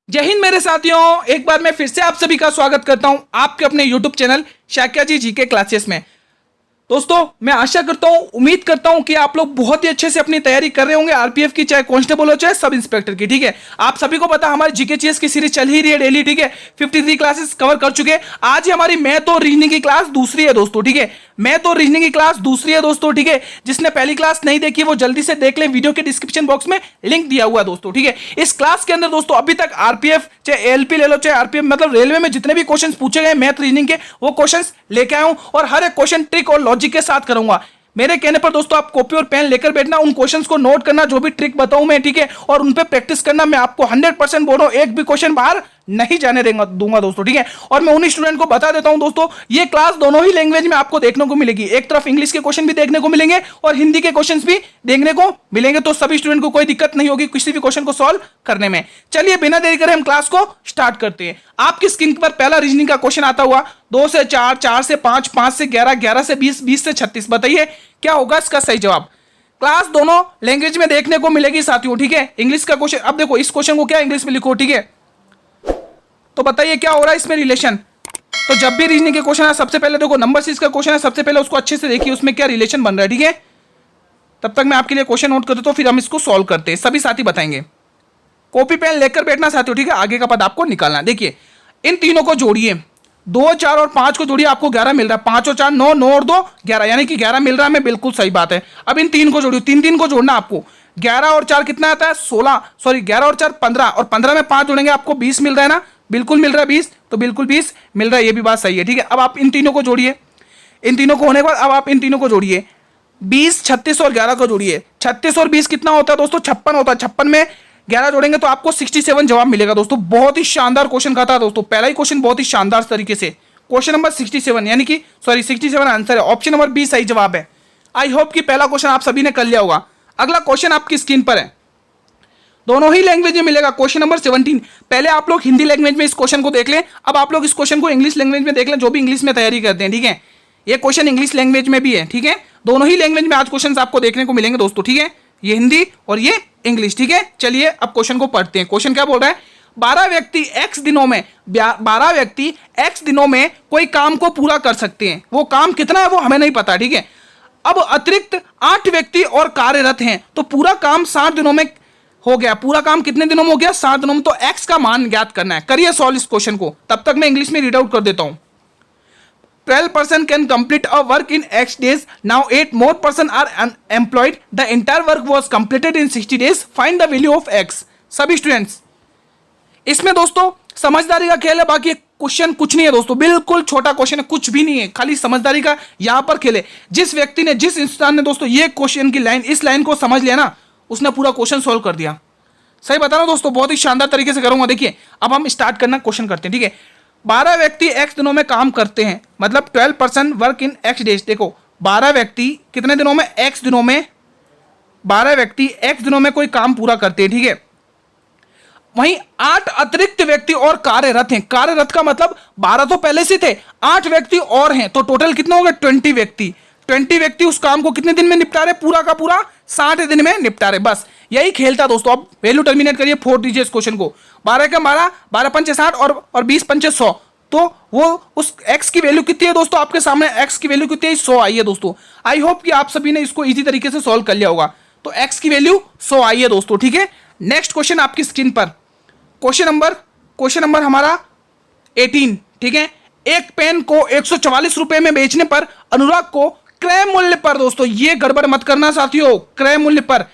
जय हिंद मेरे साथियों, एक बार मैं फिर से आप सभी का स्वागत करता हूं आपके अपने YouTube चैनल शाक्या जी जीके क्लासेस में। दोस्तों, मैं आशा करता हूं, उम्मीद करता हूं कि आप लोग बहुत ही अच्छे से अपनी तैयारी कर रहे होंगे आरपीएफ की, चाहे कांस्टेबल हो चाहे सब इंस्पेक्टर की। ठीक है, आप सभी को पता हमारी जीके चीएस की सीरीज चल ही रही है डेली। ठीक है, 53 क्लासेस कवर कर चुके हैं। आज ही हमारी मैथ और रीजनिंग की क्लास दूसरी है दोस्तों। ठीक है, मैथ और रीजनिंग की क्लास दूसरी है दोस्तों। ठीक है, जिसने पहली क्लास नहीं देखी वो जल्दी से देख ले, वीडियो के डिस्क्रिप्शन बॉक्स में लिंक दिया हुआ है दोस्तों। ठीक है, इस क्लास के अंदर दोस्तों अभी तक आरपीएफ चाहे एलपी ले लो चाहे आरपीएफ मतलब रेलवे में जितने भी क्वेश्चंस पूछे गए मैथ रीजनिंग के, वो क्वेश्चंस लेके आया हूं और हर एक क्वेश्चन ट्रिक और लॉजिक के साथ करूंगा। मेरे कहने पर दोस्तों आप कॉपी और पेन लेकर बैठना, उन क्वेश्चंस को नोट करना, जो भी ट्रिक बताऊं मैं, ठीक है, और उन पे प्रैक्टिस करना। मैं आपको 100% बोल रहा हूं, एक भी क्वेश्चन बाहर नहीं जाने दूंगा दोस्तों। ठीक है, और मैं उन्हीं स्टूडेंट को बता देता हूं दोस्तों, ये क्लास दोनों ही लैंग्वेज में आपको देखने को मिलेगी। एक तरफ इंग्लिश के क्वेश्चन भी देखने को मिलेंगे और हिंदी के क्वेश्चन भी देखने को मिलेंगे, तो सभी स्टूडेंट को कोई दिक्कत नहीं होगी किसी भी क्वेश्चन को सॉल्व करने में। चलिए बिना देरी करे हम क्लास को स्टार्ट करते हैं। आपकी स्क्रीन पर पहला रीजनिंग का क्वेश्चन आता हुआ 2 से 4, 4 से 5, 5 से 11, 11 से 20, 20 से 36। बताइए क्या होगा इसका सही जवाब। क्लास दोनों लैंग्वेज में देखने को मिलेगी साथियों। ठीक है, इंग्लिश का क्वेश्चन, अब देखो इस क्वेश्चन को क्या इंग्लिश में लिखो। ठीक है, तो बताइए क्या हो रहा है इसमें रिलेशन। तो जब भी रीजनिंग के क्वेश्चन है, सबसे पहले देखो नंबर सीरीज का क्वेश्चन है, सबसे पहले उसको अच्छे से देखिए उसमें क्या रिलेशन बन रहा है। ठीक है, तब तक मैं आपके लिए क्वेश्चन नोट कर देता हूं, फिर हम इसको सॉल्व करते हैं, सभी साथी बताएंगे। कॉपी पेन लेकर बैठना साथियों। ठीक है, आगे का पद आपको निकालना। देखिए इन तीनों को जोड़िए, 2, 4 और 5 को जोड़िए, आपको 11 मिल रहा है। 5 और 4 9, 9 और 2 11, यानी कि 11 मिल रहा है हमें, बिल्कुल सही बात है। अब इन तीन को जोड़िए, 3 को जोड़ना आपको। 11 और 4 कितना आता है 16, सॉरी 11 और 4 15, और 15 में 5 जोड़ेंगे आपको 20 मिल रहा है ना, बिल्कुल मिल रहा है 20, तो बिल्कुल 20 मिल रहा है, ये भी बात सही है। ठीक है, अब आप इन तीनों को जोड़िए, इन तीनों को होने के बाद अब आप इन तीनों को जोड़िए, 20, 36 और 11 को जोड़िए। 36 और 20 कितना होता है दोस्तों 56 होता है। 56 में 11 जोड़ेंगे तो आपको 67 जवाब मिलेगा दोस्तों। बहुत ही शानदार क्वेश्चन का था दोस्तों, पहला ही क्वेश्चन बहुत ही शानदार तरीके से। क्वेश्चन नंबर 67 यानी कि सॉरी 67 आंसर है, ऑप्शन नंबर बी सही जवाब है। आई होप कि पहला क्वेश्चन आप सभी ने कर लिया होगा। अगला क्वेश्चन आपकी स्क्रीन पर है, दोनों ही लैंग्वेज में मिलेगा। क्वेश्चन नंबर 17, पहले आप लोग हिंदी लैंग्वेज में इस क्वेश्चन को देख लें, अब आप लोग इस क्वेश्चन को इंग्लिश लैंग्वेज में देख लें, जो भी इंग्लिश में तैयारी करते हैं। ठीक है, ये क्वेश्चन इंग्लिश लैंग्वेज में भी है। ठीक है, दोनों ही लैंग्वेज में आज क्वेश्चन आपको देखने को मिलेंगे दोस्तों। ठीक है, ये हिंदी और ये इंग्लिश। ठीक है, चलिए अब क्वेश्चन को पढ़ते हैं। क्वेश्चन क्या बोल रहा है, 12 व्यक्ति x दिनों में कोई काम को पूरा कर सकते हैं। वो काम कितना है वो हमें नहीं पता। ठीक है, अब अतिरिक्त 8 व्यक्ति और कार्यरत हैं, तो पूरा काम 60 दिनों में हो गया। पूरा काम कितने दिनों में हो गया 60 दिनों में, तो x का मान ज्ञात करना है। करिए सॉल्व इस क्वेश्चन को, तब तक मैं इंग्लिश में रीड आउट कर देता हूं। 12 person can complete a work in X days. Now 8 more person are employed. The entire work was completed in 60 days. Find the value of X. सभी स्टूडेंट्स, इसमें दोस्तों समझदारी का खेल है, बाकी क्वेश्चन कुछ नहीं है दोस्तों, बिल्कुल छोटा क्वेश्चन है, कुछ भी नहीं है, खाली समझदारी का यहाँ पर खेल है। जिस व्यक्ति ने, जिस इंसान ने दोस्तों ये क्वेश्चन की लाइन, इस लाइन को समझ लिया ना, उसने पूरा क्वेश्चन सॉल्व कर दिया। सही बता रहा हूं दोस्तों, बहुत ही शानदार तरीके से करूंगा। देखिए अब हम स्टार्ट करना क्वेश्चन करते हैं। ठीक है, 12 व्यक्ति x दिनों में काम करते हैं, मतलब 12 person work in x days. देखो 12 व्यक्ति कितने दिनों में, x दिनों में, 12 व्यक्ति x दिनों में कोई काम पूरा करते हैं। ठीक है, वहीं 8 अतिरिक्त व्यक्ति और कार्यरत हैं। कार्यरत का मतलब 12 तो पहले से थे, 8 व्यक्ति और हैं, तो टोटल कितना हो गया 20 व्यक्ति। 20 व्यक्ति उस काम को कितने दिन में निपटा रहे, पूरा का पूरा 60 दिन में निपटा रहे। बस यही खेल था दोस्तों। अब वैल्यू टर्मिनेट करिए, 4 दीजिए इस क्वेश्चन को। 12 का 12, 12 पंचे 60 और 20 पंचे 100, तो वो उस x की वैल्यू कितनी है दोस्तों, आपके सामने x की वैल्यू कितनी है 100 आई है दोस्तों। आई होप कि आप सभी ने इसको इजी तरीके से सॉल्व कर लिया होगा। तो x की वैल्यू 100 आई है दोस्तों। ठीक है, नेक्स्ट क्वेश्चन आपकी स्क्रीन पर, क्वेश्चन नंबर हमारा 18। ठीक है, एक पेन को 144 रुपए में बेचने पर अनुराग को क्रय मूल्य पर, दोस्तों ये गड़बड़ मत करना साथियों, क्रय मूल्य पर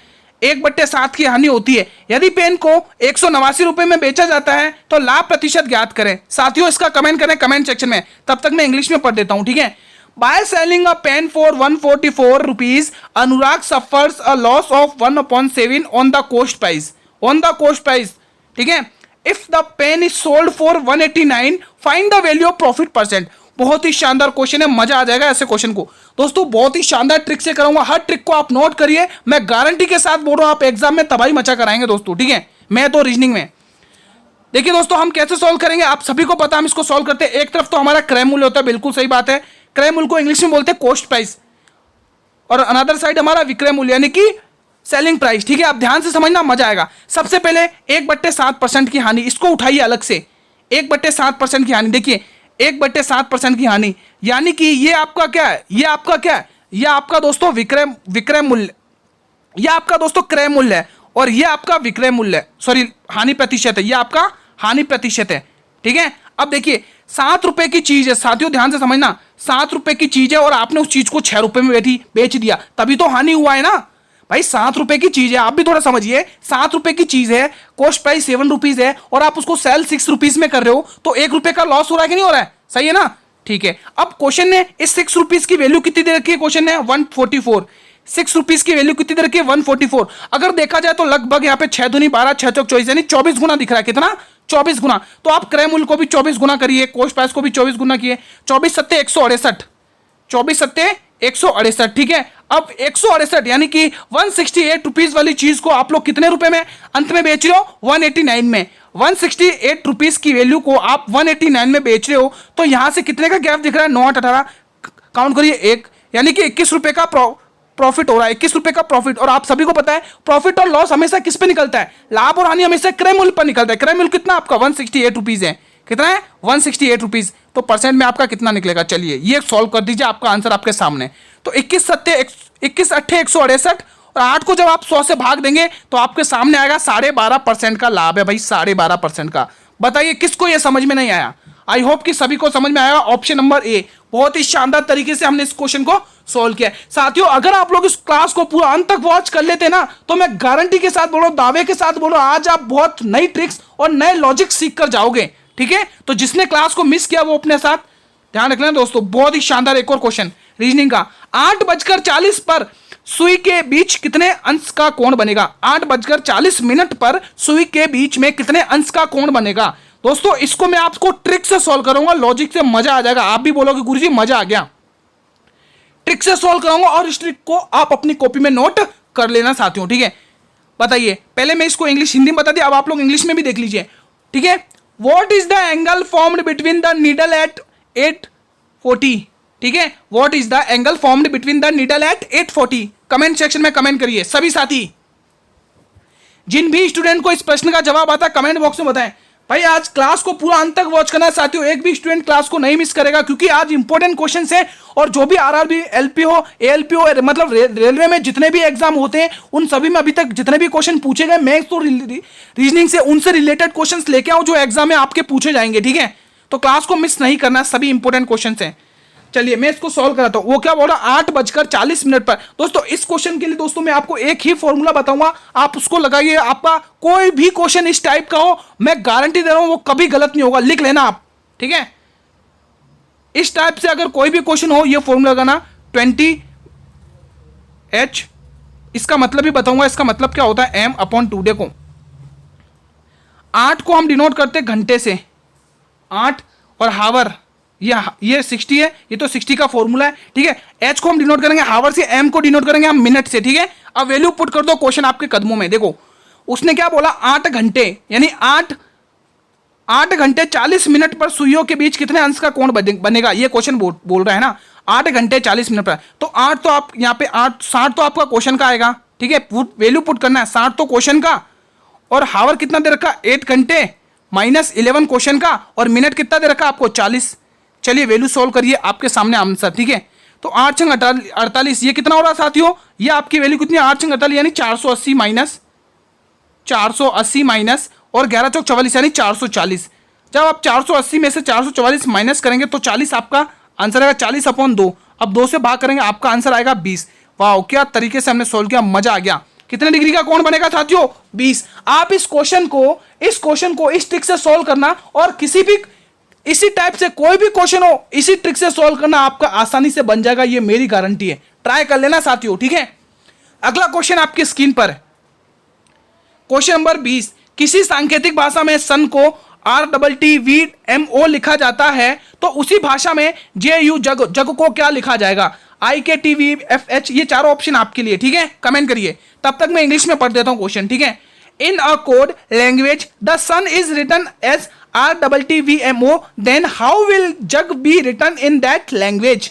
1/7 की हानि होती है। यदि पेन को 189 रुपए में बेचा जाता है तो लाभ प्रतिशत ज्ञात करें। साथियों इसका कमेंट करें कमेंट सेक्शन में, तब तक मैं इंग्लिश में पढ़ देता हूं। ठीक है, by selling a pen for 144 rupees Anurag suffers a loss of 1/7 on the cost price, on the cost price. ठीक है, if the pen is sold for 189 find the value of profit percent. बहुत ही शानदार क्वेश्चन है, मजा आ जाएगा ऐसे question को दोस्तों। बहुत ही शानदार ट्रिक से कराऊंगा, हर ट्रिक को आप नोट करिए, मैं गारंटी के साथ बोल रहा हूं आप एग्जाम में तबाही मचा कराएंगे दोस्तों। ठीक है, मैं तो रीजनिंग में देखिए दोस्तों हम कैसे सॉल्व करेंगे, आप सभी को पता हम इसको सॉल्व करते हैं। एक तरफ तो हमारा क्रय मूल्य होता है, बिल्कुल सही बात है, क्रय मूल्य को इंग्लिश में बोलते हैं कॉस्ट प्राइस, और अनदर साइड हमारा विक्रय मूल्य यानी कि सेलिंग प्राइस, ठीक है। आप ध्यान से समझना, मजा आएगा। सबसे पहले 1/7% की हानि, इसको उठाइए अलग से। 1/7% की हानि, देखिए 1/7% की हानि, यानी कि ये आपका क्या है, ये आपका क्या है, ये आपका दोस्तों विक्रय मूल्य, ये आपका दोस्तों क्रय मूल्य है, और ये आपका विक्रय मूल्य है, सॉरी हानि प्रतिशत है, ये आपका हानि प्रतिशत है, ठीक है। अब देखिए 7 रुपए की चीज है साथियों, ध्यान से समझना, 7 रुपए की चीज है और आपने उस चीज को 6 रुपए में बेच दिया, तभी तो हानि हुआ है ना भाई। 7 रुपए की चीज है, आप भी थोड़ा समझिए, 7 रुपए की चीज है, कॉस्ट प्राइस 7 रुपीज है, और आप उसको सेल 6 रुपीज में कर रहे हो, तो 1 रुपए का लॉस हो रहा है कि नहीं हो रहा है, सही है ना, ठीक है। अब क्वेश्चन ने इस 6 रुपीज की वैल्यू कितनी दे रखी है, क्वेश्चन ने 144, 6 रुपीज की वैल्यू कितनी दे रखी है, 144। अगर देखा जाए तो लगभग यहाँ पे 6 दूनी 12, 6 चौक 24, यानी 24 गुना दिख रहा है, कितना, 24 गुना। तो आप क्रय मूल्य को भी 24 गुना करिए, कॉस्ट प्राइस को भी 24 गुना किए, 24 सत्ते 168, 24 सत्ते 168, ठीक है। अब 168 यानी कि 168 रुपीज वाली चीज को आप लोग कितने रुपए में अंत में बेच रहे हो, 189 में। 168 रुपीज की वैल्यू को आप 189 में बेच रहे हो, तो यहां से कितने का गैप दिख रहा है, 9, 8, 18, काउंट करिए, 1, यानी कि 21 रुपए का प्रॉफिट हो रहा है, 21 रुपए का प्रॉफिट। और आप सभी को पता है प्रॉफिट और लॉस हमेशा किस पे निकलता है, लाभ और हानि हमेशा क्रय मूल्य पर निकलता है। क्रय मूल्य कितना आपका 168 रुपीज है, कितना है 168 रुपीज, तो परसेंट में आपका कितना निकलेगा, चलिए ये सॉल्व कर दीजिए, आपका आंसर आपके सामने। तो 21 अट्ठे 168, और 8 को जब आप 100 से भाग देंगे तो आपके सामने आएगा 12.5% का लाभ है भाई, 12.5% का। बताइए किसको ये समझ में नहीं आया, आई होप कि सभी को समझ में आएगा। ऑप्शन नंबर ए, बहुत ही शानदार तरीके से हमने इस क्वेश्चन को सोल्व किया। साथियों अगर आप लोग इस क्लास को पूरा अंत तक वॉच कर लेते ना, तो मैं गारंटी के साथ बोल रहा हूं, दावे के साथ बोल रहा हूं, आज आप बहुत नई ट्रिक्स और नए लॉजिक सीख कर जाओगे, ठीक है। तो जिसने क्लास को मिस किया वो अपने साथ ध्यान रख लेना दोस्तों। बहुत ही शानदार एक और क्वेश्चन रीजनिंग का, 8:40 पर सुई के बीच कितने अंश का कोण बनेगा, 8:40 पर सुई के बीच में कितने अंश का कोण बनेगा। दोस्तों इसको मैं आपको ट्रिक से सॉल्व करूंगा, लॉजिक से मजा आ जाएगा, आप भी बोलोगे गुरुजी मजा आ गया। ट्रिक से सॉल्व कराऊंगा और इस ट्रिक को आप अपनी कॉपी में नोट कर लेना साथियों, ठीक है। बताइए, पहले मैं इसको इंग्लिश हिंदी में बता दिया, अब आप लोग इंग्लिश में भी देख लीजिए, ठीक है। What is the angle formed between the needle at 840, ठीक है। What is the angle formed between the needle at 840, comment section में कमेंट करिए सभी साथी। जिन भी स्टूडेंट को इस प्रश्न का जवाब आता है कमेंट बॉक्स में बताएं। भाई आज क्लास को पूरा अंत तक वॉच करना है साथियों, एक भी स्टूडेंट क्लास को नहीं मिस करेगा, क्योंकि आज इंपॉर्टेंट क्वेश्चन है। और जो भी आरआरबी, एलपी हो, एएलपी हो, मतलब रेलवे में जितने भी एग्जाम होते हैं उन सभी में अभी तक जितने भी क्वेश्चन पूछे गए, मैं तो रीजनिंग से उनसे रिलेटेड क्वेश्चन लेके आऊं जो एग्जाम में आपके पूछे जाएंगे, ठीक है। तो क्लास को मिस नहीं करना, सभी इंपॉर्टेंट क्वेश्चन है। चलिए मैं इसको सॉल्व कराता हूं। वो क्या बोल रहा, 8:40 पर। दोस्तों इस क्वेश्चन के लिए दोस्तों मैं आपको एक ही फॉर्मूला बताऊंगा, आप उसको लगाइए। आपका कोई भी क्वेश्चन इस टाइप का हो, मैं गारंटी दे रहा हूं वो कभी गलत नहीं होगा, लिख लेना आप, ठीक है। इस टाइप से अगर कोई भी क्वेश्चन हो, ये फॉर्मूला लगाना 20H, इसका मतलब भी बताऊंगा, इसका मतलब क्या होता है M/2। देखो 8 को हम डिनोट करते घंटे से, 8 और हावर, ये 60 है, ये तो 60 का फॉर्मूला है, ठीक है। H को हम डिनोट करेंगे हावर से, M को डिनोट करेंगे हम मिनट से, ठीक है। अब वैल्यू पुट कर दो क्वेश्चन आपके कदमों में। देखो उसने क्या बोला, 8 घंटे यानी 8 घंटे 40 मिनट पर सुइयों के बीच कितने अंश का कोण बनेगा, ये क्वेश्चन बोल रहा है ना। 8 घंटे 40 मिनट पर, तो 8 तो आप यहाँ पे 60 तो आपका क्वेश्चन का आएगा, ठीक है। वैल्यू पुट करना है, 60 तो क्वेश्चन का, और हावर कितना दे रखा, 8 घंटे माइनस 11 क्वेश्चन का, और मिनट कितना दे रखा आपको 40। चलिए वैल्यू सोल्व करिए, आपके सामने आंसर, ठीक है। तो 8 छंग 48, ये कितना हो रहा साथियों, ये आपकी वैल्यू कितनी है, 8 छंग 48 यानी 480 माइनस और 11 चौक 44 यानी 440। जब आप 480 में से 444 माइनस करेंगे तो 40 आपका आंसर आएगा, 40/2। अब 2 से भाग करेंगे, आपका आंसर आएगा 20। वाह क्या तरीके से हमने सोल्व किया, मजा आ गया। कितने डिग्री का कोण बनेगा साथियों, 20। आप इस क्वेश्चन को इस ट्रिक से सोल्व करना, और किसी भी इसी टाइप से कोई भी क्वेश्चन हो इसी ट्रिक से सोल्व करना, आपका आसानी से बन जाएगा, ये मेरी गारंटी है। ट्राई कर लेना साथियों, ठीक है। अगला क्वेश्चन आपकी स्क्रीन पर है, क्वेश्चन नंबर 20। किसी सांकेतिक भाषा में सन को RTTVMO लिखा जाता है, तो उसी भाषा में JU जग को क्या लिखा जाएगा, IKTVFH। ये चारों ऑप्शन आपके लिए, ठीक है। कमेंट करिए, तब तक मैं इंग्लिश में पढ़ देता हूं क्वेश्चन, ठीक है। In a code language the sun is written as RTTVMO, then how will jug be written in that language?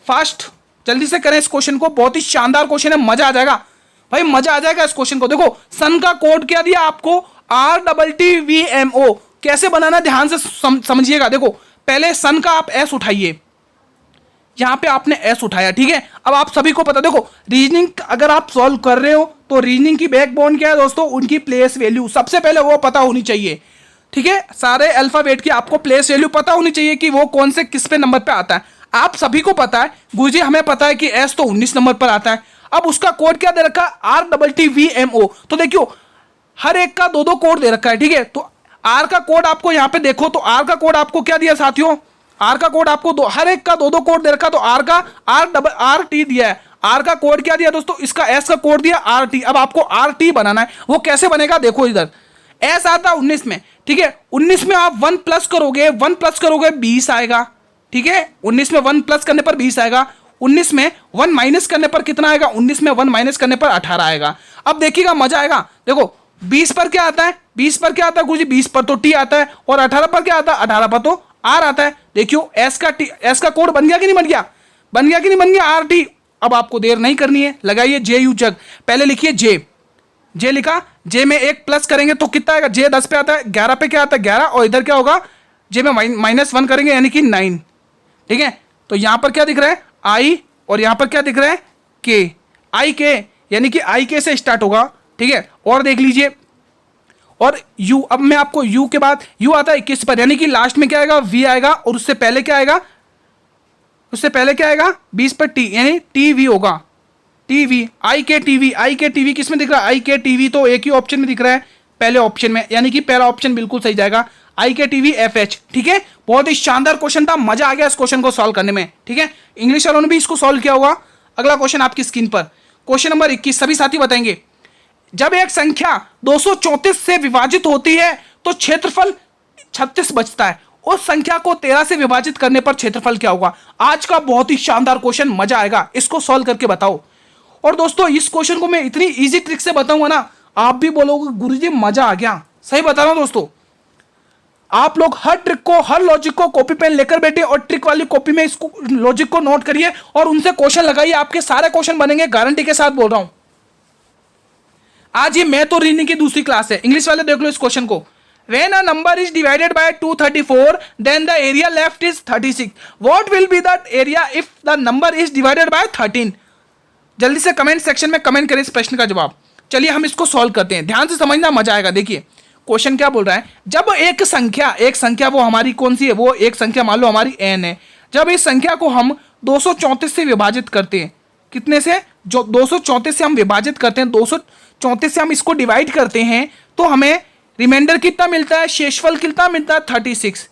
Fast जल्दी से करें इस क्वेश्चन को, बहुत ही शानदार क्वेश्चन है, मजा आ जाएगा। भाई मजा आ जाएगा इस क्वेश्चन को। देखो सन का कोड क्या दिया आपको, RTTVMO। कैसे बनाना ध्यान से समझिएगा। देखो पहले सन का आप एस उठाइए, यहां पे आपने एस उठाया, ठीक है। अब आप सभी को पता, देखो रीजनिंग अगर आप सॉल्व कर रहे हो तो रीजनिंग की बैकबोन क्या है दोस्तों, उनकी प्लेस वैल्यू सबसे पहले वो पता होनी चाहिए, ठीक है। सारे अल्फाबेट की आपको प्लेस वैल्यू पता होनी चाहिए कि वो कौन से किस पे नंबर पे आता है। आप सभी को पता है, गुरुजी हमें पता है कि एस तो 19 नंबर पर आता है। अब उसका कोड क्या दे रखा है, RTTVMO। तो देखियो हर एक का दो दो कोड दे रखा है, ठीक है। तो आर का कोड आपको यहाँ पे देखो, तो आर का कोड आपको क्या दिया साथियों, आर का कोड आपको हर एक का दो दो कोड दे रखा। तो आर का RT दिया है, आर का कोड क्या दिया दोस्तों, इसका एस का कोड दिया RT। अब आपको RT बनाना है, वो कैसे बनेगा देखो, इधर एस आता 19 में, ठीक है। 19 में आप 1 प्लस करोगे, 1 प्लस करोगे 20 आएगा, ठीक है। 19 में 1 प्लस करने पर 20 आएगा। 19 में 1 माइनस करने पर कितना आएगा, 19 में 1 माइनस करने पर 18 आएगा। अब देखिएगा मजा आएगा। देखो 20 पर क्या आता है, 20 पर क्या आता है गुरुजी, 20 पर तो टी आता है, और 18 पर क्या आता है, 18 पर तो आर आता है। देखियो एस का कोड बन गया कि नहीं बन गया, बन गया कि नहीं बन गया, RT। अब आपको देर नहीं करनी है, लगाइए JU जग। पहले लिखिए जे लिखा, जे में 1 प्लस करेंगे तो कितना आएगा, जे 10 पे आता है, 11 पे क्या आता है 11, और इधर क्या होगा, जे में -1 करेंगे यानी कि 9, ठीक है। तो यहां पर क्या दिख रहा है I, और यहां पर क्या दिख रहा है K, IK, यानी कि IK से स्टार्ट होगा, ठीक है। और देख लीजिए, और U, अब मैं आपको U के बाद U आता है 21 पर, यानी कि लास्ट में क्या आएगा V आएगा, और उससे पहले क्या आएगा, उससे पहले क्या आएगा 20 पर T, यानी TV होगा, TV IKTV किस में दिख रहा है, IKTV तो एक ही ऑप्शन में दिख रहा है, पहले ऑप्शन में, यानी कि पहला ऑप्शन बिल्कुल सही जाएगा, IKTVFH, ठीक है। बहुत ही शानदार क्वेश्चन था, मजा आ गया इस क्वेश्चन को सॉल्व करने में, ठीक है। इंग्लिश वालों ने भी इसको सॉल्व किया होगा। अगला क्वेश्चन आपकी स्क्रीन पर, क्वेश्चन नंबर 21, सभी साथी बताएंगे। जब एक संख्या 234 से विभाजित होती है तो क्षेत्रफल 36 बचता है, उस संख्या को 13 से विभाजित करने पर क्षेत्रफल क्या होगा। आज का बहुत ही शानदार क्वेश्चन, मजा आएगा, इसको सॉल्व करके बताओ। और दोस्तों इस क्वेश्चन को मैं इतनी इजी ट्रिक से बताऊंगा ना, आप भी बोलोगे गुरुजी मजा आ गया। सही बता रहा हूं दोस्तों, आप लोग हर ट्रिक को, हर लॉजिक को कॉपी पेन लेकर बैठे और ट्रिक वाली कॉपी में इसको लॉजिक को नोट करिए और उनसे क्वेश्चन लगाइए, आपके सारे क्वेश्चन बनेंगे, गारंटी के साथ बोल रहा हूं। आज ये मैं तो रीजनिंग की दूसरी क्लास है, इंग्लिश वाले देख लो इस क्वेश्चन को। When a number is divided by 234, then the area left is 36. What will be the area if the number is divided by 13? जल्दी से कमेंट सेक्शन में कमेंट करें इस प्रश्न का जवाब। चलिए हम इसको सॉल्व करते हैं, ध्यान से समझना, मजा आएगा। देखिए क्वेश्चन क्या बोल रहा है, जब एक संख्या वो हमारी कौन सी है, वो एक संख्या मान लो हमारी n है। जब इस संख्या को हम 234 से विभाजित करते हैं, कितने से, जो 234 से हम विभाजित करते हैं, 234 से हम इसको डिवाइड करते हैं, तो हमें रिमाइंडर कितना मिलता है, शेषफल कितना मिलता है 36।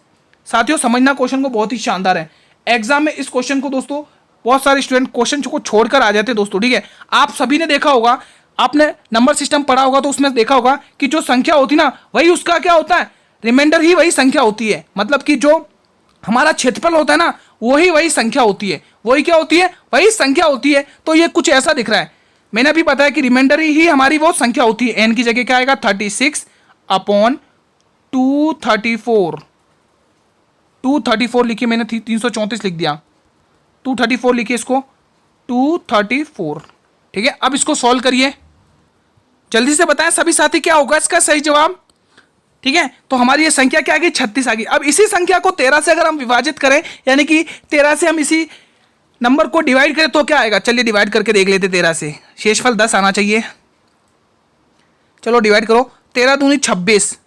साथियों समझना, क्वेश्चन को बहुत ही शानदार है। एग्जाम में इस क्वेश्चन को दोस्तों बहुत सारे स्टूडेंट क्वेश्चन को छोड़कर आ जाते हैं दोस्तों, ठीक है। आप सभी ने देखा होगा, आपने नंबर सिस्टम पढ़ा होगा तो उसमें देखा होगा कि जो संख्या होती ना, वही उसका क्या होता है, रिमाइंडर ही वही संख्या होती है। मतलब कि जो हमारा क्षेत्रफल होता है ना, वही संख्या होती है, वही क्या होती है, वही संख्या होती है। तो ये कुछ ऐसा दिख रहा है, मैंने अभी बताया कि रिमाइंडर ही हमारी वो संख्या होती है। एन की जगह क्या आएगा 36 अपॉन 234, 234 लिखिए, मैंने 334 लिख दिया, 234 लिखिए इसको, 234, ठीक है। अब इसको सॉल्व करिए, जल्दी से बताएं सभी साथी क्या होगा इसका सही जवाब, ठीक है। तो हमारी ये संख्या क्या आ गई, 36 आ गई। अब इसी संख्या को 13 से अगर हम विभाजित करें, यानी कि 13 से हम इसी नंबर को डिवाइड करें तो क्या आएगा, चलिए डिवाइड करके देख लेते। 13 से शेषफल 10 आना चाहिए, चलो डिवाइड करो। 13 दूनी 26,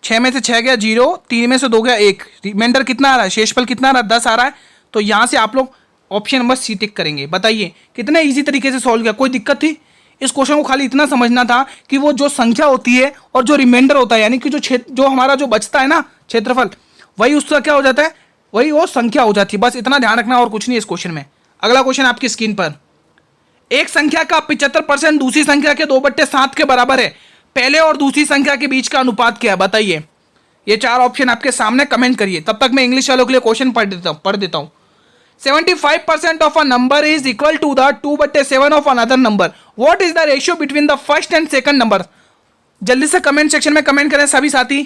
6 में से 6 गया 0, 3 में से 2 गया 1, रिमाइंडर कितना आ रहा है, शेषफल कितना आ रहा है 10 आ रहा है। तो यहां से आप लोग ऑप्शन नंबर सी टिक करेंगे। बताइए कितने इजी तरीके से सॉल्व किया, कोई दिक्कत थी। इस क्वेश्चन को खाली इतना समझना था कि वो जो संख्या होती है और जो रिमाइंडर होता है, यानी कि जो हमारा जो बचता है ना क्षेत्रफल, वही उसका क्या हो जाता है, वही वो संख्या हो जाती है। बस इतना ध्यान रखना और कुछ नहीं इस क्वेश्चन में। अगला क्वेश्चन आपकी स्क्रीन पर, एक संख्या का 75% दूसरी संख्या के 2/7 के बराबर है, पहले और दूसरी संख्या के बीच का अनुपात क्या है, बताइए। ये 4 ऑप्शन आपके सामने, कमेंट करिए। तब तक मैं इंग्लिश वालों के लिए क्वेश्चन पढ़ देता हूं। 75% of a number is equal to the 2/7 of another number. What is the ratio between the first and second number? जल्दी से कमेंट सेक्शन में कमेंट करें सभी साथी,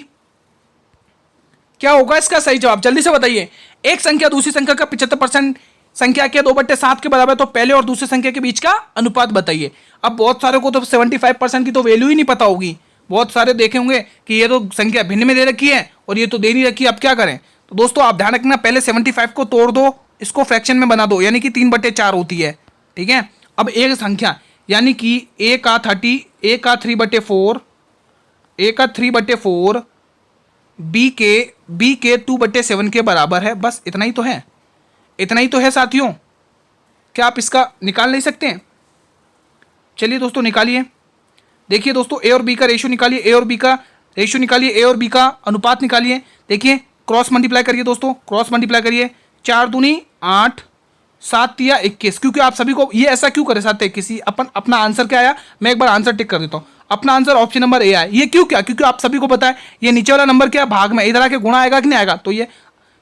क्या होगा इसका सही जवाब, जल्दी से बताइए। एक संख्या दूसरी संख्या का 75% संख्या के 2/7 के बराबर है, तो पहले और दूसरे संख्या के बीच का अनुपात बताइए। अब बहुत सारे को तो 75% की तो वैल्यू ही नहीं पता होगी। बहुत सारे देखे होंगे कि ये तो संख्या भिन्न में दे रखी है और ये तो दे नहीं रखी है, अब क्या करें। तो दोस्तों आप ध्यान रखना, पहले 75 को तोड़ दो, इसको फ्रैक्शन में बना दो, यानी कि 3/4 होती है। ठीक है, अब एक संख्या यानी कि a का 30, a का 3/4, a का 3/4 b के 2/7 के बराबर है। बस इतना ही तो है, इतना ही तो है साथियों। क्या आप इसका निकाल नहीं सकते हैं? चलिए दोस्तों निकालिए। देखिए दोस्तों a और b का रेशियो निकालिए, a और b का रेशियो निकालिए, a और b का अनुपात निकालिए। देखिए क्रॉस मल्टीप्लाई करिए दोस्तों, क्रॉस मल्टीप्लाई करिए। 4 दूनी 8, 7 तिया 21। क्योंकि आप सभी को ये ऐसा क्यों करे 7 21, अपना आंसर क्या आया, मैं एक बार आंसर टिक कर देता हूँ। अपना आंसर ऑप्शन नंबर ए आया। ये क्यों, क्या, क्योंकि आप सभी को पता है ये नीचे वाला नंबर क्या भाग में, इधर आके गुणा आएगा कि नहीं आएगा, तो ये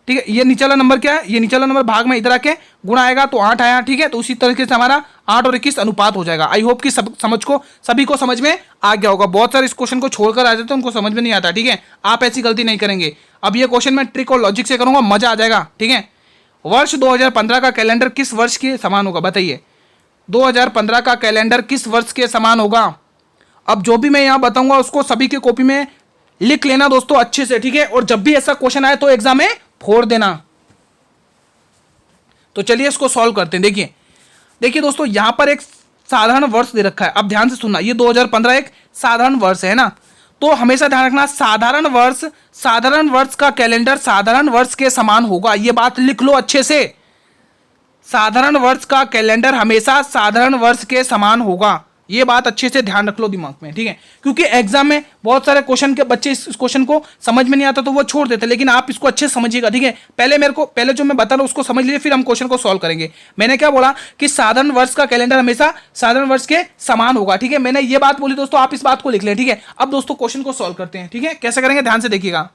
ठीक है। ये नीचे वाला नंबर क्या है, ये नीचे वाला नंबर भाग में इधर आके गुणा आएगा, तो 8 आया। ठीक है, तो उसी तरीके से हमारा 8 और 21 अनुपात हो जाएगा। आई होप कि सभी को समझ में आ गया होगा। बहुत सारे इस क्वेश्चन को छोड़कर आ जाते हैं, उनको समझ में नहीं आता। ठीक है, आप ऐसी गलती नहीं करेंगे। अब ये क्वेश्चन मैं ट्रिक और लॉजिक से करूंगा, मजा आ जाएगा। ठीक है, वर्ष 2015 का कैलेंडर किस वर्ष के समान होगा, बताइए। 2015 का कैलेंडर किस वर्ष के समान होगा। अब जो भी मैं यहां बताऊंगा उसको सभी के कॉपी में लिख लेना दोस्तों अच्छे से। ठीक है, और जब भी ऐसा क्वेश्चन आए तो एग्जाम में फोड़ देना। तो चलिए इसको सॉल्व करते हैं। देखिए दोस्तों यहां पर एक साधारण वर्ष दे रखा है। अब ध्यान से सुनना, ये 2015 एक साधारण वर्ष है ना, तो हमेशा ध्यान रखना साधारण वर्ष का कैलेंडर साधारण वर्ष के समान होगा। ये बात लिख लो अच्छे से, साधारण वर्ष का कैलेंडर हमेशा साधारण वर्ष के समान होगा। ये बात अच्छे से ध्यान रख लो दिमाग में। ठीक है, क्योंकि एग्जाम में बहुत सारे क्वेश्चन के बच्चे इस क्वेश्चन को समझ में नहीं आता तो वो छोड़ देते, लेकिन आप इसको अच्छे से समझिएगा। ठीक है, पहले जो मैं बता रहा हूं उसको समझ लीजिए, फिर हम क्वेश्चन को सॉल्व करेंगे। मैंने क्या बोला कि साधारण वर्ष का कैलेंडर हमेशा साधारण वर्ष के समान होगा। ठीक है, मैंने ये बात बोली दोस्तों, आप इस बात को लिख लें। ठीक है, अब दोस्तों क्वेश्चन को सॉल्व करते हैं। ठीक है, कैसे करेंगे ध्यान से देखिएगा।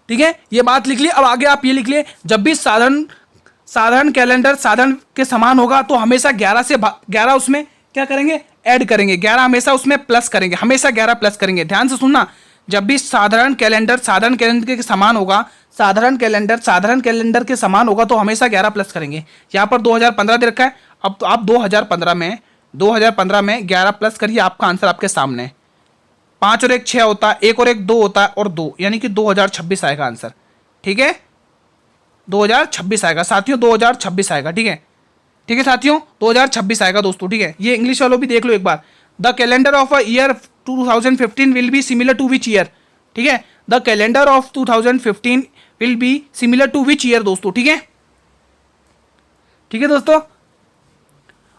ठीक है, ये बात लिख ली। अब आगे आप ये लिख लिए, जब भी साधारण कैलेंडर साधारण के समान होगा तो हमेशा 11 उसमें क्या करेंगे, ऐड करेंगे। 11 हमेशा उसमें प्लस करेंगे, हमेशा 11 प्लस करेंगे। ध्यान से सुनना, जब भी साधारण कैलेंडर के समान होगा, साधारण कैलेंडर के समान होगा तो हमेशा 11 प्लस करेंगे। यहाँ पर 2015 दे रखा है। अब तो आप 2015 में 11 प्लस करिए, आपका आंसर आपके सामने। 5 और 1 6 होता है, 1 और 1 2 होता है, और 2 यानी कि 2026 आएगा आंसर। ठीक है, 2026 आएगा साथियों, 2026 आएगा। ठीक है साथियों, 2026 आएगा दोस्तों। ठीक है, ये इंग्लिश वालों भी देख लो एक बार। The calendar of a year 2015 will be similar to which year. ठीक है, the calendar of 2015 will be similar to which year दोस्तों। ठीक है दोस्तों,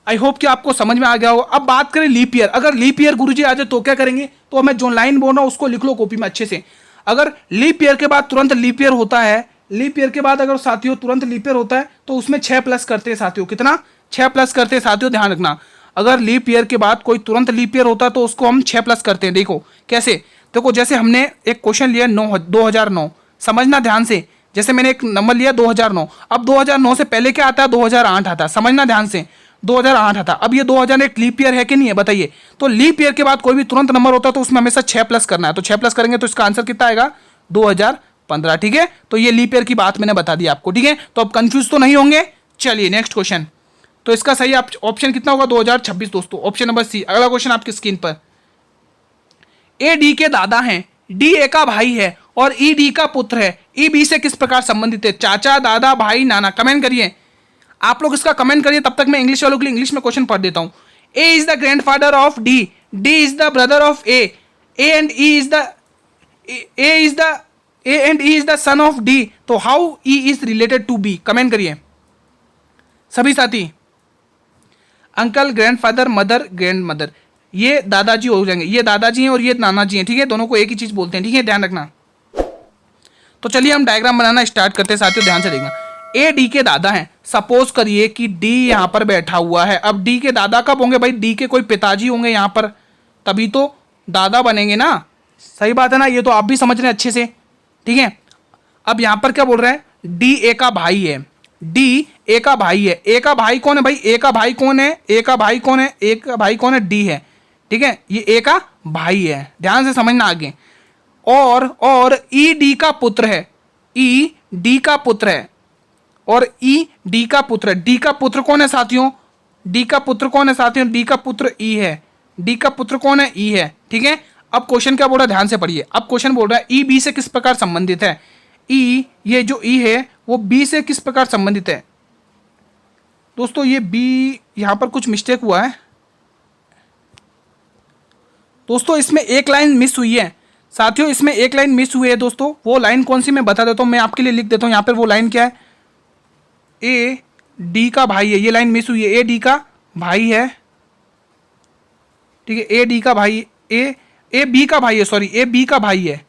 आई होप कि आपको समझ में आ गया होगा। अब बात करें लीप ईयर। अगर लीप ईयर गुरुजी आ जाए तो क्या करेंगे, तो मैं जो लाइन बोल रहा हूं उसको लिख लो कॉपी में अच्छे से। अगर लीप ईयर के बाद तुरंत लीप ईयर होता है, लीप ईयर के बाद अगर साथियों तुरंत लीप ईयर होता है तो उसमें 6 प्लस करते हैं साथियों। कितना, 6 प्लस करते हैं साथियों, ध्यान रखना। अगर लीप ईयर के बाद कोई तुरंत लीप ईयर होता है तो उसको हम 6 प्लस करते हैं। देखो कैसे, देखो जैसे हमने एक क्वेश्चन लिया 2009, समझना ध्यान से। जैसे मैंने एक नंबर लिया 2009, अब 2009 से पहले क्या आता है, 2008 आता है। समझना ध्यान से, 2008 आता। अब ये 2001 लीप ईयर है कि नहीं है, बताइए। तो लीप ईयर के बाद कोई भी तुरंत नंबर होता है तो उसमें हमेशा 6 प्लस करना है। तो 6 प्लस करेंगे तो इसका आंसर कितना आएगा, 2015। ठीक है, तो ये लीप ईयर की बात मैंने बता दी आपको। ठीक है, तो अब कंफ्यूज तो नहीं होंगे। चलिए नेक्स्ट क्वेश्चन। तो इसका सही ऑप्शन कितना होगा, 2026 दोस्तों, ऑप्शन नंबर सी। अगला क्वेश्चन आपकी स्क्रीन पर। ए डी के दादा हैं, डी ए का भाई है और ई डी का पुत्र है। ई बी से किस प्रकार संबंधित है, चाचा, दादा, भाई, नाना। कमेंट करिए आप लोग, इसका कमेंट करिए। तब तक मैं इंग्लिश वालों के लिए इंग्लिश में क्वेश्चन पढ़ देता हूं। A is the grandfather of D, D is the brother of A and E is the son of D. तो how E is related to B. Comment करिए सभी साथी। Uncle, grandfather, mother, grand mother, ये दादाजी हो जाएंगे। ये दादाजी हैं और ये नाना जी हैं। ठीक है, दोनों को एक ही चीज बोलते हैं। ठीक है, ध्यान रखना। तो चलिए हम डायग्राम बनाना स्टार्ट करते हैं साथियों, ध्यान से देखना। ए डी के दादा हैं। सपोज करिए कि डी यहां पर बैठा हुआ है। अब डी के दादा कब होंगे भाई, डी के कोई पिताजी होंगे यहां पर, तभी तो दादा बनेंगे ना। सही बात है ना, ये तो आप भी समझ रहे हैं अच्छे से। ठीक है, अब यहां पर क्या बोल रहे हैं, डी ए का भाई है। डी ए का भाई है। ए का भाई कौन है भाई, ए का भाई कौन है, ए का भाई कौन है, ए का भाई कौन है, डी है। ठीक है, ये ए का भाई है, ध्यान से समझना आगे। और ई डी का पुत्र है, ई डी का पुत्र है। और ई डी का पुत्र। डी का पुत्र कौन है साथियों? डी का पुत्र कौन है साथियों? डी का पुत्र ई है। डी का पुत्र कौन है? ई है। ठीक है, अब क्वेश्चन क्या बोल रहा है, ध्यान से पढ़िए। अब क्वेश्चन बोल रहा है ई बी से किस प्रकार संबंधित है। ई, ये जो ई है वो बी से किस प्रकार संबंधित है। दोस्तों ये बी, यहां पर कुछ मिस्टेक हुआ है दोस्तों, इसमें एक लाइन मिस हुई है साथियों, इसमें एक लाइन मिस हुई है दोस्तों। वो लाइन कौन सी मैं बता देता हूँ, मैं आपके लिए लिख देता हूँ। यहाँ पर वो लाइन क्या है, ए डी का भाई है, ये लाइन मिस हुई है। ए डी का भाई है, ठीक है, ए डी का भाई, ए बी का भाई है, सॉरी ए बी का भाई है,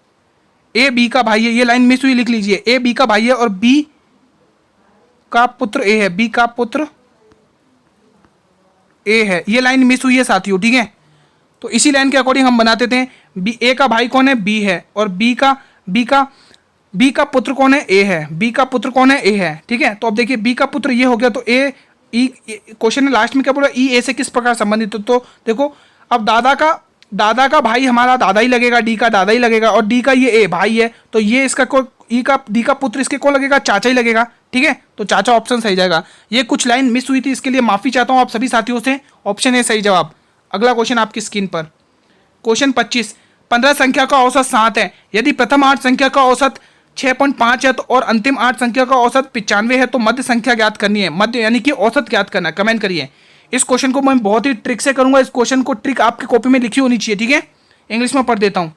ए बी का भाई है, ये लाइन मिस हुई, लिख लीजिए। ए बी का भाई है और बी का पुत्र ए है, बी का पुत्र ए है, ये लाइन मिस हुई है साथियों। ठीक है, तो इसी लाइन के अकॉर्डिंग हम बनाते थे। बी, ए का भाई कौन है? बी है, और बी का पुत्र कौन है? ए है। बी का पुत्र कौन है? ए है। ठीक है, तो अब देखिए बी का पुत्र ये हो गया, तो ए ई, क्वेश्चन में लास्ट में क्या बोला, ई ए से किस प्रकार संबंधित है। तो देखो अब दादा का भाई हमारा दादा ही लगेगा, डी का दादा ही लगेगा, और डी का ये ए भाई है, तो ये इसका डी का पुत्र इसके कौन लगेगा? चाचा ही लगेगा। ठीक है, तो चाचा ऑप्शन सही जाएगा। ये कुछ लाइन मिस हुई थी, इसके लिए माफी चाहता हूं आप सभी साथियों से। ऑप्शन ए सही जवाब। अगला क्वेश्चन आपकी स्क्रीन पर, क्वेश्चन 25। 15 संख्या का औसत 7 है, यदि प्रथम 8 संख्या का औसत 6.5 है तो और अंतिम 8 संख्या का औसत 95 है, तो मध्य संख्या ज्ञात करनी है। मध्य यानी कि औसत ज्ञात करना है। कमेंट करिए। इस क्वेश्चन को मैं बहुत ही ट्रिक से करूंगा। इस क्वेश्चन को ट्रिक आपकी कॉपी में लिखी होनी चाहिए। ठीक है, इंग्लिश में पढ़ देता हूं।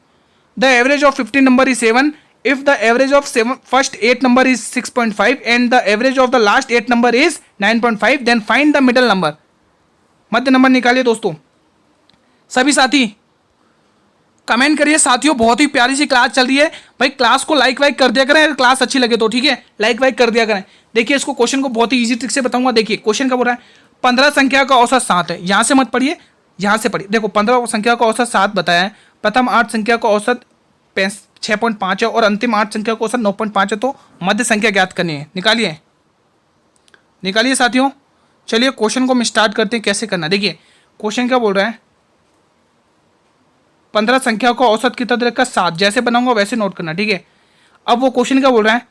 The average of 15 number is 7 if the average of first 8 number is 6.5 and the average of the last 8 number is 9.5, then find the middle number. मध्य नंबर निकालिए दोस्तों। सभी साथी कमेंट करिए साथियों, बहुत ही प्यारी सी क्लास चल रही है भाई। क्लास को लाइक वाइक कर दिया करें, अगर क्लास अच्छी लगे तो। ठीक है, लाइक वाइक कर दिया करें। देखिए इसको क्वेश्चन को बहुत ही इजी ट्रिक से बताऊंगा। देखिए क्वेश्चन क्या बोल रहा है, 15 संख्या का औसत 7 है। यहां से मत पढ़िए, यहां से पढ़िए। देखो 15 संख्या का औसत 7 बताया है, प्रथम 8 संख्या का औसत 6.5 है और अंतिम 8 संख्या का औसत 9.5 है, तो मध्य संख्या ज्ञात करनी है। निकालिए निकालिए साथियों। चलिए क्वेश्चन को हम स्टार्ट करते हैं, कैसे करना। देखिए क्वेश्चन क्या बोल रहा है, 15 संख्या को औसत कितना दे रखा? 7। जैसे बनाऊंगा वैसे नोट करना। ठीक है, अब वो क्वेश्चन क्या बोल रहा है,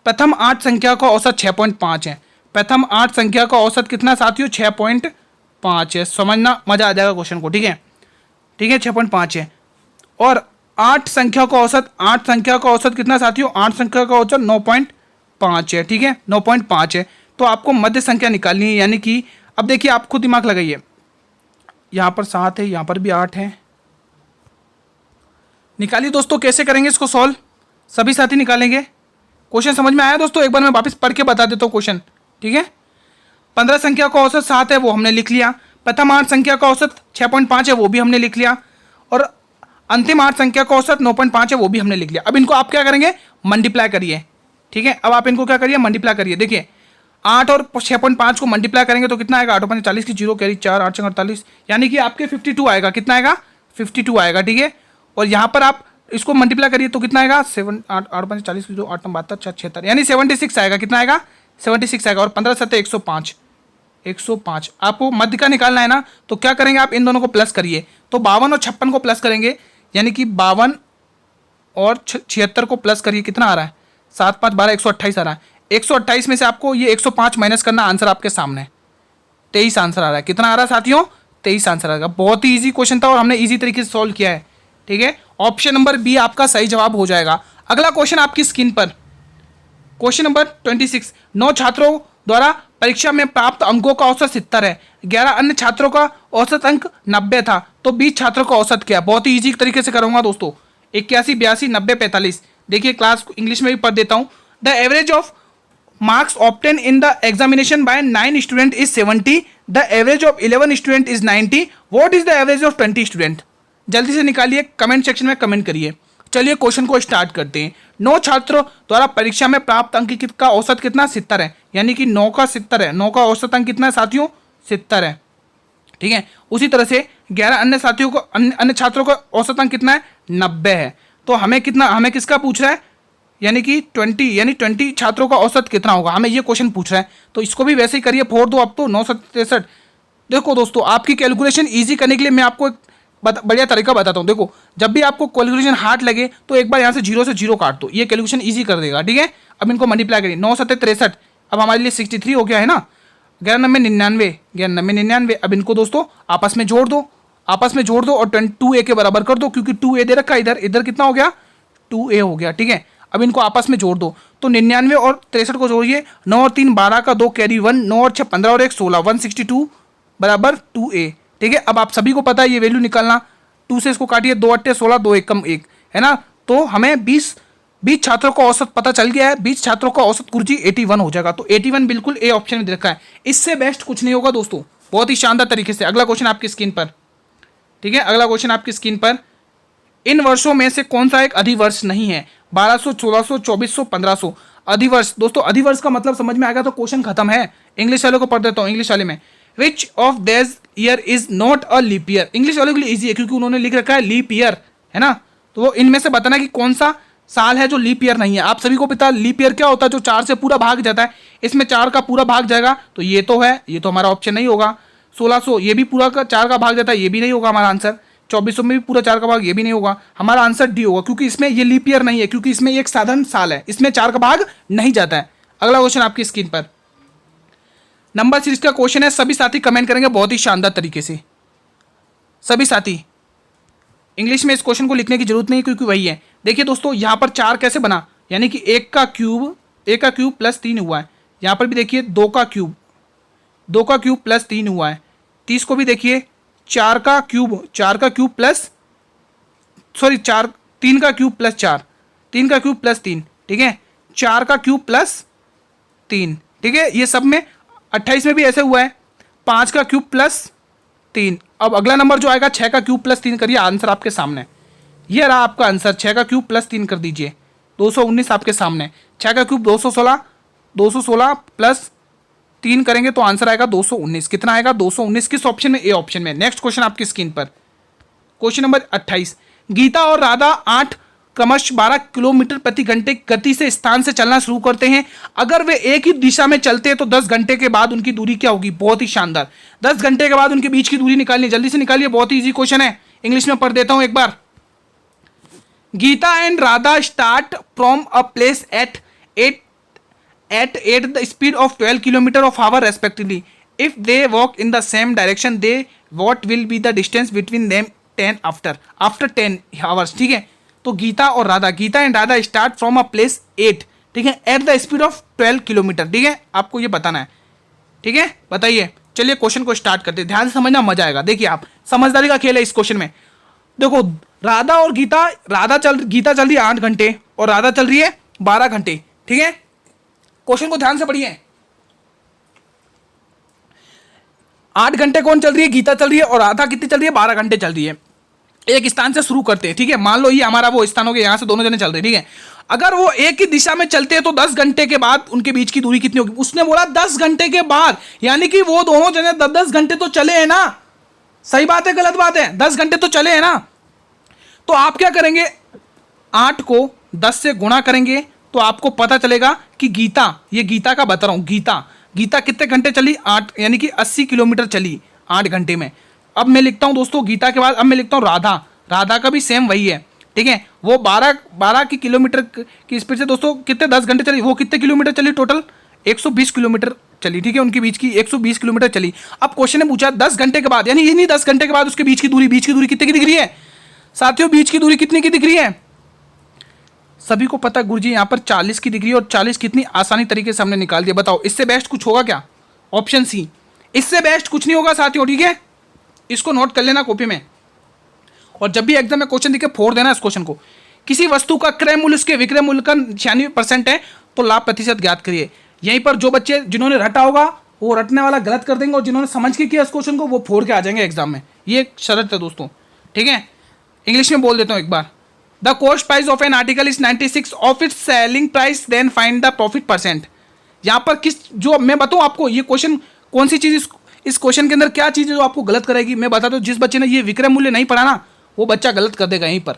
प्रथम 8 संख्या का औसत 6.5 है। प्रथम 8 संख्या का औसत कितना साथियों? 6.5 है। समझना, मजा आ जाएगा क्वेश्चन को। ठीक है, ठीक है, 6.5 है। और 8 संख्या का औसत कितना साथियों? 8 संख्या का औसत 9.5 है। ठीक है, 9.5 है। तो आपको मध्य संख्या निकालनी है, यानी कि अब देखिए आप खुद दिमाग लगाइए। यहाँ पर 7 है, यहाँ पर भी 8 है। निकालिए दोस्तों, कैसे करेंगे इसको सॉल्व, सभी साथी निकालेंगे। क्वेश्चन समझ में आया दोस्तों? एक बार मैं वापस पढ़ के बता देता हूँ क्वेश्चन। ठीक है, 15 संख्या का औसत 7 है, वो हमने लिख लिया। प्रथम 8 संख्या का औसत 6.5 है, वो भी हमने लिख लिया। और अंतिम 8 संख्या का औसत 9.5 है, वो भी हमने लिख लिया। अब इनको आप क्या करेंगे? मल्टीप्लाई करिए। ठीक है, अब आप इनको क्या करिए? मल्टीप्लाई करिए। देखिए 8 और 6.5 को मल्टीप्लाई करेंगे तो कितना आएगा? 8 5 40 की 0 कैरी 4 8 48, यानी कि आपके 52 आएगा। कितना आएगा? 52 आएगा। ठीक है, और यहाँ पर आप इसको मल्टीप्लाई करिए तो कितना आएगा? 7 8 8 5 40 की 2 8 72 4 76, यानी 76 आएगा। कितना आएगा? 76 आएगा। और 15 7 105, 105 आपको मध्य का निकालना है ना, तो क्या करेंगे आप? इन दोनों को प्लस करिए। तो 52 और 56 को प्लस करेंगे, यानी कि 52 और 76 को प्लस करिए। कितना आ रहा है? 7 5 12 128 आ रहा है। 128 में से आपको ये 105 माइनस करना, आंसर आपके सामने 23 आंसर आ रहा है। कितना आ रहा है साथियों? 23 आंसर आएगा। बहुत ही ईजी क्वेश्चन था और हमने ईजी तरीके से सॉल्व किया है। ठीक है, ऑप्शन नंबर बी आपका सही जवाब हो जाएगा। अगला क्वेश्चन आपकी स्क्रीन पर, क्वेश्चन नंबर 26। 9 छात्रों द्वारा परीक्षा में प्राप्त अंकों का औसत 70 है, 11 अन्य छात्रों का औसत अंक 90 था, तो 20 छात्रों का औसत क्या? बहुत ही ईजी तरीके से करूंगा दोस्तों। 81 82 90 45। देखिए क्लास इंग्लिश में भी पढ़ देता हूं। The average of marks obtain in the examination by 9 student is 70, the average of 11 student is 90, what is the average of 20 student? जल्दी से निकालिए, कमेंट सेक्शन में कमेंट करिए। चलिए क्वेश्चन को स्टार्ट करते हैं। 9 छात्रों द्वारा परीक्षा में प्राप्त अंक का औसत कितना? 70 है, यानी कि 9 का 70 है। 9 का औसत अंक कितना है साथियों? 70 है। ठीक है, उसी तरह से 11 अन्य साथियों को अन्य छात्रों का औसत अंक कितना है? 90 है। तो हमें कितना, हमें किसका पूछ रहा है? यानी कि 20 छात्रों का औसत कितना होगा, हमें ये क्वेश्चन पूछ रहा है। तो इसको भी वैसे ही करिए, 4 2 अब तो 9 7 63। देखो दोस्तों, आपकी कैलकुलेशन ईजी करने के लिए मैं आपको एक बढ़िया तरीका बताता हूँ। देखो जब भी आपको कैलकुलेशन हार्ड लगे तो एक बार यहाँ से 0 से 0 काट दो, ये कैलकुलेशन ईजी कर देगा। ठीक है, अब इनको मल्टीप्लाई करिए, 9 7 63, अब हमारे लिए 63 हो गया है ना। 11 9 99, 11 9 99। अब इनको दोस्तों आपस में जोड़ दो, आपस में जोड़ दो और 2a के बराबर कर दो, क्योंकि 2a दे रखा है इधर, इधर कितना हो गया 2a हो गया, ठीक है। अब इनको आपस में जोड़ दो, तो 99 और 63 को जोड़िए, 9 और 3 12 का 2 कैरी 1, 9 और 6 15 और 1 16, 162 बराबर 2a, ठीक है। अब आप सभी को पता है ये वैल्यू निकालना, 2 से इसको काटिए, 2 8 16, 2 1 कम 1 है ना। तो हमें 20 छात्रों का औसत पता चल गया है, 20 छात्रों का औसत गुरुजी 81 हो जाएगा। तो 81 बिल्कुल ए ऑप्शन में दे रखा है, इससे बेस्ट कुछ नहीं होगा दोस्तों, बहुत ही शानदार तरीके से। अगला क्वेश्चन आपकी स्क्रीन पर, ठीक है, अगला क्वेश्चन आपकी स्क्रीन पर, इन वर्षों में से कौन सा एक अधिवर्ष नहीं है? 1200, 1600, 2400, 1500। अधिवर्ष दोस्तों, अधिवर्ष का मतलब समझ में आएगा तो क्वेश्चन खत्म है। इंग्लिश वाले को पढ़ देता हूँ, इंग्लिश वाले में, which of this year is not a leap year. English वाले के लिए इजी है क्योंकि उन्होंने लिख रखा है लीप ईयर, है ना। तो वो इनमें से बताना कि कौन सा साल है जो लीप ईयर नहीं है। आप सभी को पता लीप ईयर क्या होता है, जो 4 से पूरा भाग जाता है, इसमें 4 का पूरा भाग जाएगा, तो ये तो है, ये तो हमारा ऑप्शन नहीं होगा। 1600 ये भी पूरा का 4 का भाग जाता है, ये भी नहीं होगा हमारा आंसर। 2400 में भी पूरा 4 का भाग, ये भी नहीं होगा। हमारा आंसर डी होगा, क्योंकि इसमें ये लीप ईयर नहीं है, क्योंकि इसमें एक साधारण साल है, इसमें 4 का भाग नहीं जाता है। अगला क्वेश्चन आपकी स्क्रीन पर, नंबर सीरीज का क्वेश्चन है, सभी साथी कमेंट करेंगे बहुत ही शानदार तरीके से। सभी साथी, इंग्लिश में इस क्वेश्चन को लिखने की जरूरत नहीं क्योंकि वही है। देखिए दोस्तों, यहाँ पर 4 कैसे बना, यानी कि 1 का क्यूब प्लस 3 हुआ है। यहाँ पर भी देखिए 2 का क्यूब प्लस 3 हुआ है। 30 को भी देखिए 3 का क्यूब प्लस 4, 3 का क्यूब प्लस 3, ठीक है, 4 का क्यूब प्लस 3, ठीक है। ये सब में 28 में भी ऐसे हुआ है, 5 का क्यूब प्लस 3। अब अगला नंबर जो आएगा 6 का क्यूब प्लस 3 करिए, आंसर आपके सामने, ये रहा आपका आंसर। 6 का क्यूब प्लस 3 कर दीजिए, 219 आपके सामने। 6 का क्यूब 216 प्लस 3 करेंगे तो आंसर आएगा 219। कितना आएगा 219, किस ऑप्शन में? ए ऑप्शन में। नेक्स्ट क्वेश्चन आपकी स्क्रीन पर, क्वेश्चन नंबर 28, गीता और राधा 8 क्रमश 12 किलोमीटर प्रति घंटे गति से स्थान से चलना शुरू करते हैं। अगर वे एक ही दिशा में चलते हैं तो 10 घंटे के बाद उनकी दूरी क्या होगी? बहुत ही शानदार, 10 घंटे के बाद उनके बीच की दूरी निकालनी, जल्दी से निकालिए, बहुत ही इजी क्वेश्चन है। इंग्लिश में पढ़ देता हूं एक बार। Geeta and Radha start from a place at the speed of 12 kilometre of hour respectively. If they walk in the same direction, they what will be the distance between them 10 after 10 hours, ठीक है। तो Geeta and Radha start from a place 8, ठीक है, at the speed of 12 kilometre, ठीक है, आपको ये बताना है, ठीक है, बताइए। चलिए क्वेश्चन को स्टार्ट करते हैं, ध्यान से समझना, मजा आएगा। देखिए आप, समझदारी का खेल है इस क्वेश्चन में। देखो राधा और गीता चल रही है 8 घंटे और राधा चल रही है 12 घंटे, ठीक है। क्वेश्चन को ध्यान से पढ़िए, 8 घंटे कौन चल रही है? गीता चल रही है। और राधा कितनी चल रही है? 12 घंटे चल रही है। एक स्थान से शुरू करते हैं, ठीक है, मान लो ये हमारा वो स्थान हो गया, यहां से दोनों जने चल रहे हैं, ठीक है। अगर वो एक ही दिशा में चलते हैं तो 10 घंटे के बाद उनके बीच की दूरी कितनी होगी? उसने बोला 10 घंटे के बाद, यानी कि वो दोनों जने 10 घंटे तो चले हैं ना। सही बात है गलत बात है? 10 घंटे तो चले हैं ना। तो आप क्या करेंगे, 8 को 10 से गुणा करेंगे तो आपको पता चलेगा कि गीता, ये गीता का बता रहा हूं, गीता कितने घंटे चली? 8, यानी कि 80 किलोमीटर चली 8 घंटे में। अब मैं लिखता हूं दोस्तों गीता के बाद, अब मैं लिखता हूं राधा का भी सेम वही है, ठीक है। वो 12 की किलोमीटर की स्पीड से दोस्तों कितने 10 घंटे चली, वो कितने किलोमीटर चली? टोटल 120 किलोमीटर चली, ठीक है, उनके बीच की 120 किलोमीटर चली। अब क्वेश्चन ने पूछा 10 घंटे के बाद, यानी ये नहीं 10 घंटे के बाद उसके बीच की दूरी कितने की दिख रही है साथियों? बीच की दूरी कितने की दिख रही है? सभी को पता गुरुजी यहाँ पर 40 की दिख रही है, और 40 कितनी आसानी तरीके से हमने निकाल दिया। बताओ इससे बेस्ट कुछ होगा क्या? ऑप्शन सी, इससे बेस्ट कुछ नहीं होगा साथियों, ठीक है। इसको नोट कर लेना कॉपी में, और जब भी एग्जाम में क्वेश्चन दिखे फोड़ देना इस क्वेश्चन को। किसी वस्तु का क्रय मूल्य उसके विक्रय मूल्य का 96% है तो लाभ प्रतिशत ज्ञात करिए। यहीं पर जो बच्चे जिन्होंने रटा होगा वो रटने वाला गलत कर देंगे, और जिन्होंने समझ के किया इस क्वेश्चन को वो फोड़ के आ जाएंगे एग्जाम में। ये एक शर्त है दोस्तों, ठीक है। इंग्लिश में बोल देता हूँ एक बार। The cost price of an article is 96 of its selling price, then find the profit percent. यहाँ पर किस, जो मैं बताऊँ आपको ये क्वेश्चन कौन सी चीज़, इस क्वेश्चन के अंदर क्या चीज़ है जो आपको गलत करेगी, मैं बताता हूँ। जिस बच्चे ने ये विक्रय मूल्य नहीं पढ़ा ना, वो बच्चा गलत कर देगा यहीं पर।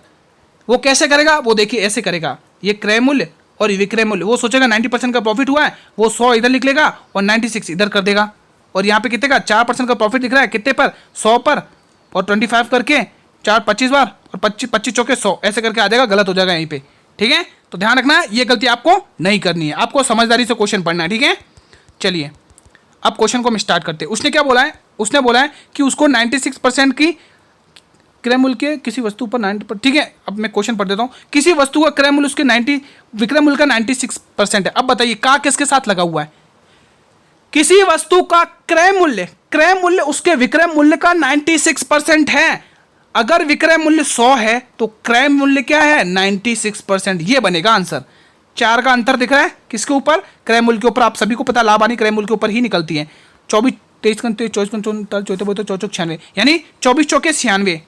वो कैसे करेगा? वो देखिए ऐसे करेगा, ये क्रय मूल्य और विक्रय मूल्य, वो सोचेगा 90% का प्रॉफिट हुआ है, वो 100 इधर लिख लेगा और 96 इधर कर देगा। और यहाँ पे कितने का 4% का प्रॉफिट दिख रहा है, कितने पर? 100 पर, और 25 करके 4 25 बार, और 25 चौके 100, ऐसे करके आ जाएगा, गलत हो जाएगा यहीं पे, ठीक है। तो ध्यान रखना ये गलती आपको नहीं करनी है, आपको समझदारी से क्वेश्चन पढ़ना है, ठीक है। चलिए अब क्वेश्चन को हम स्टार्ट करते हैं। उसने क्या बोला है, उसने बोला है कि उसको 96% की क्रय मूल्य के किसी वस्तु पर 90%, ठीक है। अब मैं क्वेश्चन पढ़ देता हूँ। किसी वस्तु का क्रय मूल्य उसके 90 विक्रय मूल्य का 96% है। अब बताइए का किसके साथ लगा हुआ है। किसी वस्तु का क्रय मूल्य उसके विक्रय मूल्य का 96% है। अगर विक्रय मूल्य 100 है तो क्रय मूल्य क्या है 96%, ये बनेगा आंसर। 4 का अंतर दिख रहा है किसके ऊपर, क्रय मूल्य के ऊपर। आप सभी को पता लाभ हानि क्रय मूल्य के ऊपर ही निकलती है। 24 23 24 54 54 54 96 यानी 24 चौके 96,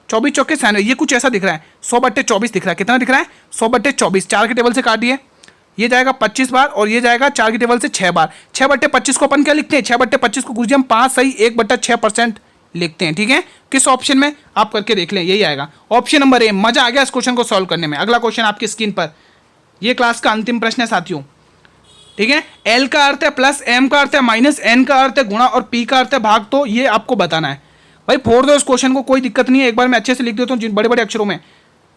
24 चौके 96, ये कुछ ऐसा दिख रहा है। 100/24 दिख रहा है। कितना दिख रहा है 100/24। 4 के टेबल से काट दिए, ये जाएगा 25 बार और ये जाएगा 4 के टेबल से 6 बार। 6/25 को अपन क्या लिखते हैं, 6/25 को गुरुजी हम 5 सही 1/6% लिखते हैं, ठीक है। किस ऑप्शन में आप करके देख लें, यही आएगा ऑप्शन नंबर ए। मजा आ गया इस क्वेश्चन को सॉल्व करने में। अगला क्वेश्चन आपकी स्क्रीन पर, ये क्लास का अंतिम प्रश्न है साथियों, ठीक है। एल का अर्थ है प्लस, एम का अर्थ है माइनस, एन का अर्थ है गुणा और पी का अर्थ है भाग। तो ये आपको बताना है भाई। फोड़ दो इस क्वेश्चन को, कोई दिक्कत नहीं है। एक बार मैं अच्छे से लिख देता हूँ बड़े बड़े अक्षरों में।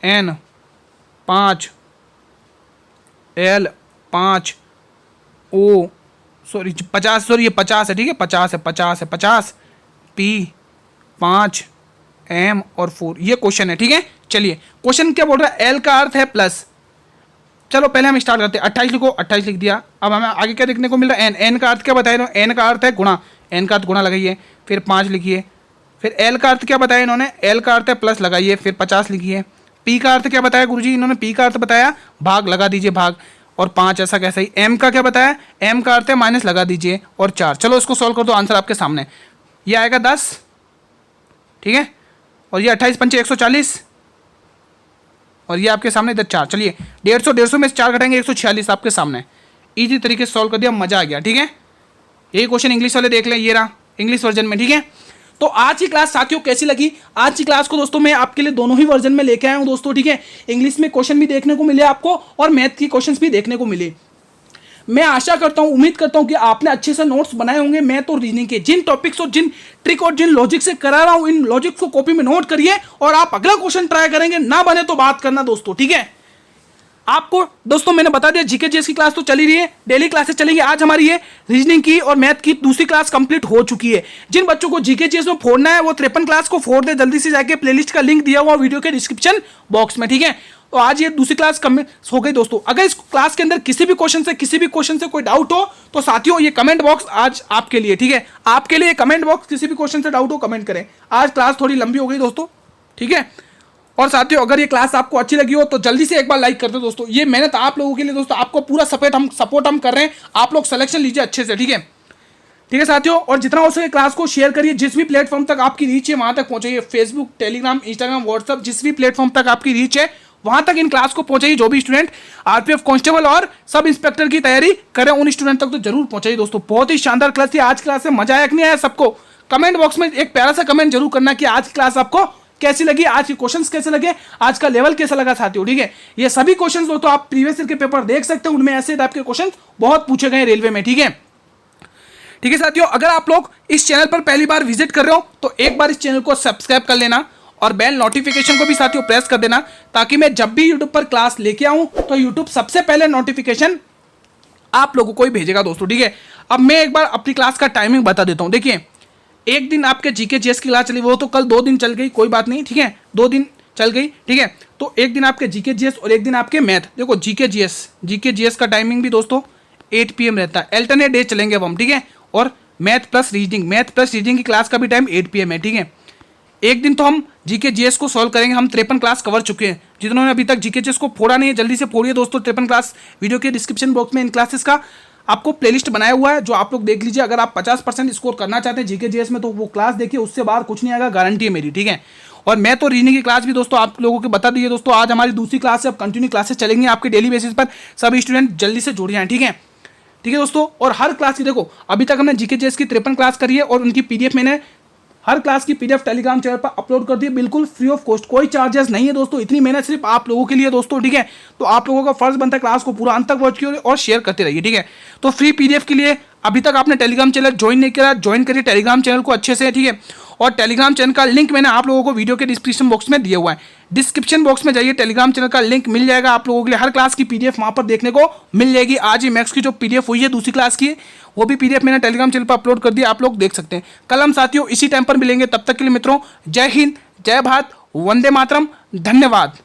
एन 5, एल 5, ओ सॉरी 50, सॉरी ये 50 है, ठीक है 50 है 50, पी 5, एम और 4, ये क्वेश्चन है, ठीक है। चलिए क्वेश्चन क्या बोल रहा है, एल का अर्थ है प्लस। चलो पहले हम स्टार्ट करते हैं। 28 लिखो, 28 लिख दिया। अब हमें आगे क्या देखने को मिल रहा है, एन, एन का अर्थ क्या बताया इन्होंने, एन का अर्थ है गुणा, एन का अर्थ गुणा लगाइए, फिर 5 लिखिए। फिर एल का अर्थ क्या बताया इन्होंने, एल का अर्थ है प्लस लगाइए, फिर 50 लिखिए। पी का अर्थ क्या बताया गुरुजी इन्होंने, पी का अर्थ बताया भाग, लगा दीजिए भाग, और 5 ऐसा कैसा ही। एम का क्या बताया, एम का अर्थ है माइनस, लगा दीजिए, और 4। चलो इसको सॉल्व कर दो, आंसर आपके सामने। ये आएगा 10, ठीक है, और ये 28 पंचे 140, और ये आपके सामने इधर 4। चलिए 150 में से 4 घटाएंगे 146 आपके सामने। इजी तरीके से सॉल्व कर दिया, मजा आ गया, ठीक है। यही क्वेश्चन इंग्लिश वाले देख लें, ये रहा इंग्लिश वर्जन में, ठीक है। तो आज की क्लास साथियों कैसी लगी, आज की क्लास को दोस्तों मैं आपके लिए दोनों ही वर्जन में लेके आया हूं दोस्तों, ठीक है। इंग्लिश में क्वेश्चन भी देखने को मिले आपको और मैथ की क्वेश्चंस भी देखने को मिले। मैं आशा करता हूं, उम्मीद करता हूं कि आपने अच्छे से नोट्स बनाए होंगे मैथ और रीजनिंग के। जिन टॉपिक्स और जिन ट्रिक और जिन लॉजिक से करा रहा हूं, इन लॉजिक्स को कॉपी में नोट करिए और आप अगला क्वेश्चन ट्राई करेंगे, ना बने तो बात करना दोस्तों, ठीक है। आपको दोस्तों मैंने बता दिया जीके जीएस की क्लास तो चली रही है, डेली क्लासेस चलेंगी। आज हमारी ये रीजनिंग की और मैथ की दूसरी क्लास कंप्लीट हो चुकी है। जिन बच्चों को जीके जीएस में फोड़ना है वो 53 क्लास को फोड़ दे, जल्दी से जाके प्लेलिस्ट का लिंक दिया हुआ वीडियो के डिस्क्रिप्शन बॉक्स में, ठीक है। तो आज ये दूसरी क्लास हो गई दोस्तों। अगर इस क्लास के अंदर किसी भी क्वेश्चन से कोई डाउट हो तो साथियों ये कमेंट बॉक्स आज आपके लिए, ठीक है। आपके लिए कमेंट बॉक्स, किसी भी क्वेश्चन से डाउट हो कमेंट करें। आज क्लास थोड़ी लंबी हो गई दोस्तों, ठीक है। और साथियों अगर ये क्लास आपको अच्छी लगी हो तो जल्दी से एक बार लाइक कर दो दोस्तों। ये मेहनत आप लोगों के लिए दोस्तों, आपको पूरा सपोर्ट हम कर रहे हैं। आप लोग सिलेक्शन लीजिए अच्छे से, ठीक है, ठीक है साथियों। और जितना हो सके क्लास को शेयर करिए, जिस भी प्लेटफॉर्म तक आपकी रीच है वहां तक पहुंचाइए। फेसबुक, टेलीग्राम, इंस्टाग्राम, व्हाट्सअप, जिस भी प्लेटफॉर्म तक आपकी रीच है वहां तक इन क्लास को पहुंचाइए। जो भी स्टूडेंट आरपीएफ कांस्टेबल और सब इंस्पेक्टर की तैयारी करें उन स्टूडेंट तक तो जरूर पहुंचाइए दोस्तों। बहुत ही शानदार क्लास थी आज। क्लास में मजा आया कि नहीं आया सबको? कमेंट बॉक्स में एक प्यारा सा कमेंट जरूर करना कि आज की क्लास आपको कैसी लगी, आज के क्वेश्चंस कैसे लगे, आज का लेवल कैसा लगा साथियों, ठीक है। ये सभी क्वेश्चंस दोस्तों आप प्रीवियस ईयर के पेपर देख सकते हैं, उनमें ऐसे टाइप के क्वेश्चंस बहुत पूछे गए रेलवे में, ठीक है। ठीक है साथियों, अगर आप लोग इस चैनल पर पहली बार विजिट कर रहे हो तो एक बार इस चैनल को सब्सक्राइब कर लेना और बेल नोटिफिकेशन को भी साथियों प्रेस कर देना, ताकि मैं जब भी यूट्यूब पर क्लास लेके आऊं तो यूट्यूब सबसे पहले नोटिफिकेशन आप लोगों को ही भेजेगा दोस्तों, ठीक है। अब मैं एक बार अपनी क्लास का टाइमिंग बता देता हूं। देखिए, एक दिन आपके जीके जीएस की क्लास चली, वो तो कल 2 दिन चल गई, कोई बात नहीं, ठीक है, 2 दिन चल गई, ठीक है। तो एक दिन आपके जीके जीएस और एक दिन आपके मैथ। देखो जीके जीएस का टाइमिंग भी दोस्तों 8 PM रहता है। अल्टरनेट डे चलेंगे अब हम, ठीक है। और मैथ प्लस रीजनिंग की क्लास का भी टाइम 8 PM है, ठीक है। एक दिन तो हम जीके जीएस को सॉल्व करेंगे। हम 53 क्लास कवर चुके हैं। जिन्होंने अभी तक जीके जीएस को फोड़ा नहीं है जल्दी से फोड़िए दोस्तों। 53 क्लास वीडियो के डिस्क्रिप्शन बॉक्स में इन क्लासेस का आपको प्लेलिस्ट बनाया हुआ है, जो आप लोग देख लीजिए। अगर आप 50% स्कोर करना चाहते हैं जीके जीएस में तो वो क्लास देखिए, उससे बाहर कुछ नहीं आएगा, गारंटी है मेरी, ठीक है। और मैं तो रीजनिंग की क्लास भी दोस्तों आप लोगों को बता दीजिए दोस्तों, आज हमारी दूसरी क्लास है। अब कंटिन्यू क्लासेस चलेंगी आपके डेली बेसिस पर। सभी स्टूडेंट जल्दी से जुड़ जाएं, ठीक है, ठीक है दोस्तों। और हर क्लास की देखो, अभी तक हमने जीके जीएस की 53 क्लास करी है और उनकी पीडीएफ मैंने हर क्लास की पीडीएफ टेलीग्राम चैनल पर अपलोड कर दी, बिल्कुल फ्री ऑफ कॉस्ट, कोई चार्जेस नहीं है दोस्तों। इतनी मेहनत सिर्फ आप लोगों के लिए दोस्तों, ठीक है। तो आप लोगों का फर्ज बनता है क्लास को पूरा अंत तक वॉच कीजिए और शेयर करते रहिए, ठीक है। तो फ्री पीडीएफ के लिए अभी तक आपने टेलीग्राम चैनल ज्वाइन नहीं किया, ज्वाइन करिए टेलीग्राम चैनल को अच्छे से, ठीक है। और टेलीग्राम चैनल का लिंक मैंने आप लोगों को वीडियो के डिस्क्रिप्शन बॉक्स में दिया हुआ है। डिस्क्रिप्शन बॉक्स में जाइए, टेलीग्राम चैनल का लिंक मिल जाएगा आप लोगों के लिए। हर क्लास की पीडीएफ वहां पर देखने को मिल जाएगी। आज ही मैथ्स की जो पीडीएफ हुई है दूसरी क्लास की, वो भी पीडीएफ मैंने टेलीग्राम चैनल पर अपलोड कर दिया, आप लोग देख सकते हैं। कल हम साथियों इसी टाइम पर मिलेंगे, तब तक के लिए मित्रों जय हिंद, जय भारत, वंदे मातरम, धन्यवाद।